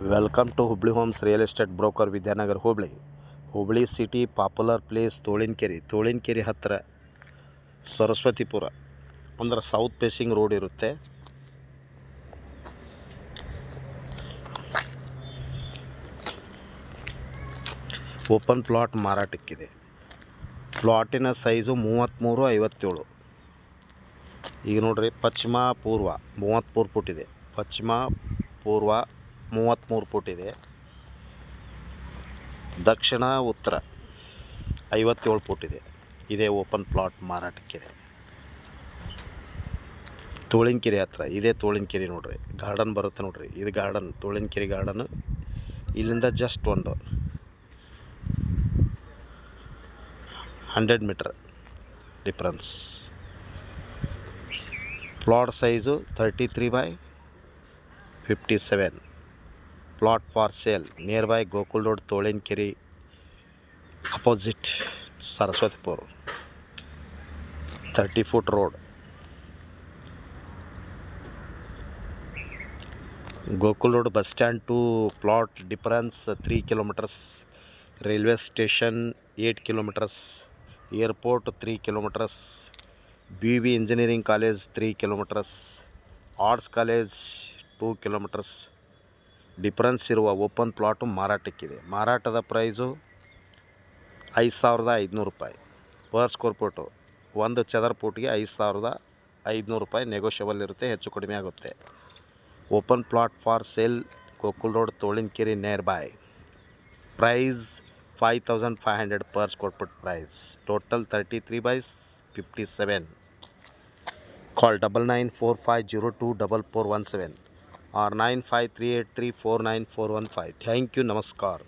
Welcome to Hubli homes real estate broker Vidyanagar Hubli city popular place Tolinakere ಹತ್ತಿರ ಸರಸ್ವತಿಪುರ ಅಂದ್ರೆ south facing road ಇರುತ್ತೆ. Open plot ಮಾರಾಟಕ್ಕಿದೆ. ಪ್ಲಾಟಿನ ಸೈಜು 33x57. ಈಗ ನೋಡ್ರಿ, ಪಶ್ಚಿಮ ಪೂರ್ವ 33 ಫುಟ್ ಇದೆ, ಪಶ್ಚಿಮ ಪೂರ್ವ 33 ಫುಟ್ ಇದೆ, ದಕ್ಷಿಣ ಉತ್ತರ 57 ಫುಟ್ ಇದೆ. ಇದೇ ಓಪನ್ ಪ್ಲಾಟ್ ಮಾರಾಟಕ್ಕಿದೆ. ತೋಳಿನಕೆರೆ ಹತ್ರ ಇದೇ ತೋಳಿನಕೆರೆ ನೋಡ್ರಿ, ಗಾರ್ಡನ್ ಬರುತ್ತೆ ನೋಡ್ರಿ. ಇದು ಗಾರ್ಡನ್, ತೋಳಿನಕೆರೆ ಗಾರ್ಡನ್. ಇಲ್ಲಿಂದ ಜಸ್ಟ್ ಒಂದು 100 metre difference. Plot size 33x57. Plot for sale near by Gokul road, Tolinakere, opposite Saraswathipura. 30 foot road. Gokul road bus stand to plot difference 3 kilometres. Railway station 8 kilometres. Airport 3 kilometres. BV engineering college 3 kilometres. Arts college 2 kilometres difference ಇರುವ open plot ಮಾರಾಟಕ್ಕಿದೆ. ಮಾರಾಟದ price 5,500 ರೂಪಾಯಿ per square ಫುಟು. ಒಂದು ಚದರ ಫೂಟ್ಗೆ 5,500 ರೂಪಾಯಿ negotiable ಇರುತ್ತೆ, ಹೆಚ್ಚು ಕಡಿಮೆ ಆಗುತ್ತೆ. Open plot for sale, Gokul road, Tolinakere near by. Price 5,500 per square foot price. Total 33x57. Call 9945024417 or 9538349415. Thank you. Namaskar.